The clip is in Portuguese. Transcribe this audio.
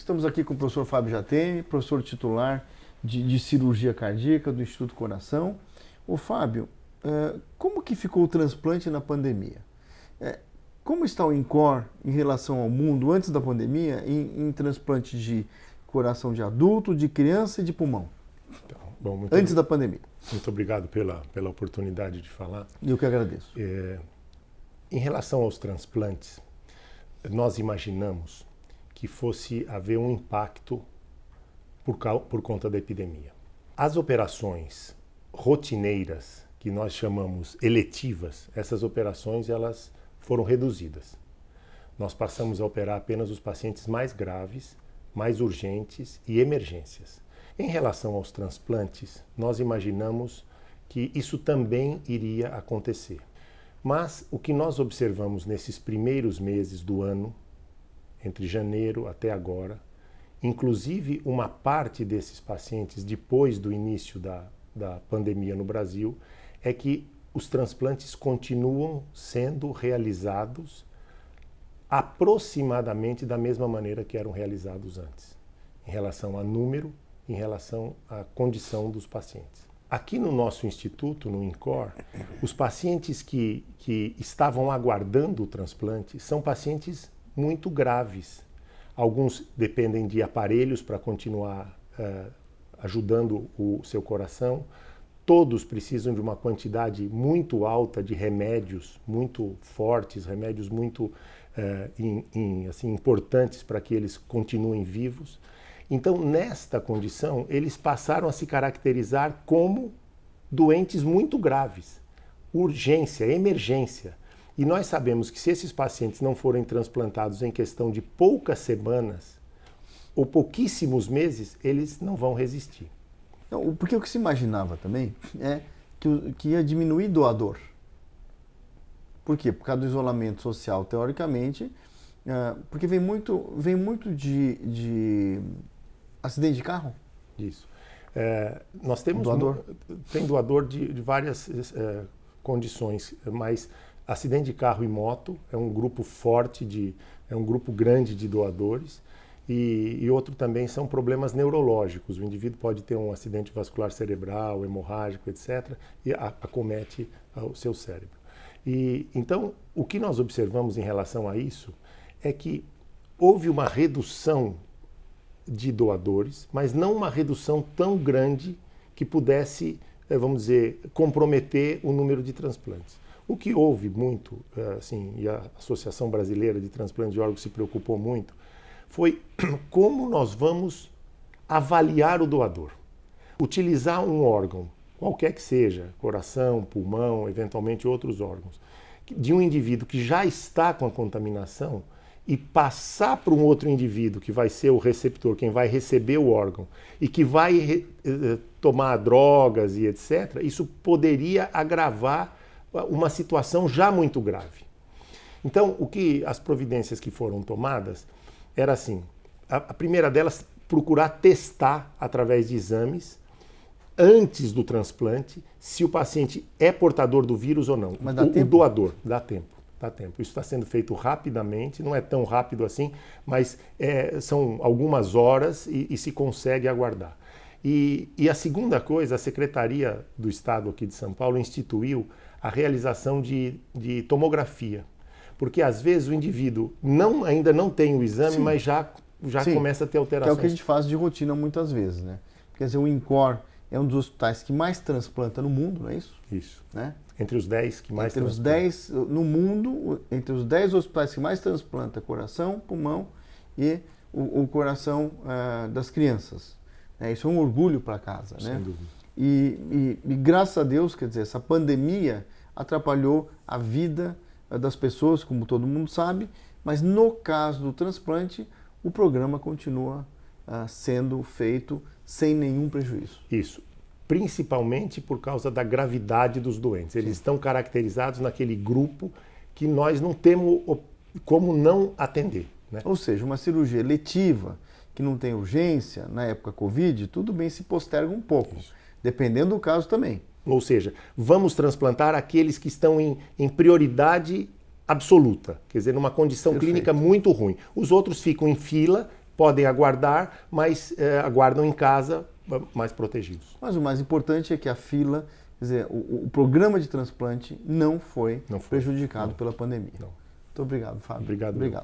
Estamos aqui com o professor Fábio Jatene, professor titular de cirurgia cardíaca do Instituto Coração. Ô Fábio, como que ficou o transplante na pandemia? Como está o INCOR em relação ao mundo antes da pandemia em transplante de coração de adulto, de criança e de pulmão? Bom, antes da pandemia. Muito obrigado pela oportunidade de falar. Eu que agradeço. Em relação aos transplantes, nós imaginamos que fosse haver um impacto por conta da epidemia. As operações rotineiras, que nós chamamos eletivas, essas operações elas foram reduzidas. Nós passamos a operar apenas os pacientes mais graves, mais urgentes e emergências. Em relação aos transplantes, nós imaginamos que isso também iria acontecer. Mas o que nós observamos nesses primeiros meses do ano, entre janeiro até agora, inclusive uma parte desses pacientes depois do início da pandemia no Brasil, é que os transplantes continuam sendo realizados aproximadamente da mesma maneira que eram realizados antes, em relação a número, em relação à condição dos pacientes. Aqui no nosso instituto, no INCOR, os pacientes que estavam aguardando o transplante são pacientes muito graves. Alguns dependem de aparelhos para continuar ajudando o seu coração. Todos precisam de uma quantidade muito alta de remédios muito fortes, remédios muito assim, importantes para que eles continuem vivos. Então, nesta condição, eles passaram a se caracterizar como doentes muito graves. Urgência, emergência. E nós sabemos que se esses pacientes não forem transplantados em questão de poucas semanas ou pouquíssimos meses, eles não vão resistir. Porque o que se imaginava também é que ia diminuir doador. Por quê? Por causa do isolamento social, teoricamente, porque vem muito de acidente de carro? Isso. Nós temos doador? Tem doador de várias condições, mas acidente de carro e moto é um grupo forte, é um grupo grande de doadores. E outro também são problemas neurológicos. O indivíduo pode ter um acidente vascular cerebral, hemorrágico, etc., e acomete o seu cérebro. Então, o que nós observamos em relação a isso é que houve uma redução de doadores, mas não uma redução tão grande que pudesse, vamos dizer, comprometer o número de transplantes. O que houve muito, assim, e a Associação Brasileira de Transplante de Órgãos se preocupou muito, foi como nós vamos avaliar o doador. Utilizar um órgão, qualquer que seja, coração, pulmão, eventualmente outros órgãos, de um indivíduo que já está com a contaminação e passar para um outro indivíduo que vai ser o receptor, quem vai receber o órgão e que vai tomar drogas e etc., isso poderia agravar uma situação já muito grave. Então, as providências que foram tomadas era assim, a primeira delas, procurar testar através de exames antes do transplante se o paciente é portador do vírus ou não. Mas dá tempo? O doador, dá tempo. Isso está sendo feito rapidamente, não é tão rápido assim, mas são algumas horas e se consegue aguardar. E a segunda coisa, a Secretaria do Estado aqui de São Paulo instituiu a realização de tomografia. Porque às vezes o indivíduo ainda não tem o exame, sim, mas já começa a ter alterações. Que é o que a gente faz de rotina muitas vezes, né? Quer dizer, o INCOR é um dos hospitais que mais transplanta no mundo, não é isso? Isso. Né? Entre os 10 que mais transplantam. Entre os 10 no mundo, entre os 10 hospitais que mais transplantam coração, pulmão e o coração das crianças. Isso é um orgulho para casa, né? Sem dúvida. E graças a Deus, quer dizer, essa pandemia atrapalhou a vida das pessoas, como todo mundo sabe, mas no caso do transplante, o programa continua sendo feito sem nenhum prejuízo. Isso, principalmente por causa da gravidade dos doentes. Eles estão caracterizados naquele grupo que nós não temos como não atender, né? Ou seja, uma cirurgia eletiva, que não tem urgência, na época Covid, tudo bem se posterga um pouco, isso, dependendo do caso também. Ou seja, vamos transplantar aqueles que estão em prioridade absoluta, quer dizer, numa condição Perfeito. Clínica muito ruim. Os outros ficam em fila podem aguardar, mas aguardam em casa mais protegidos. Mas o mais importante é que a fila, quer dizer, o programa de transplante não foi prejudicado pela pandemia. Não. Muito obrigado, Fábio. Obrigado. Obrigado.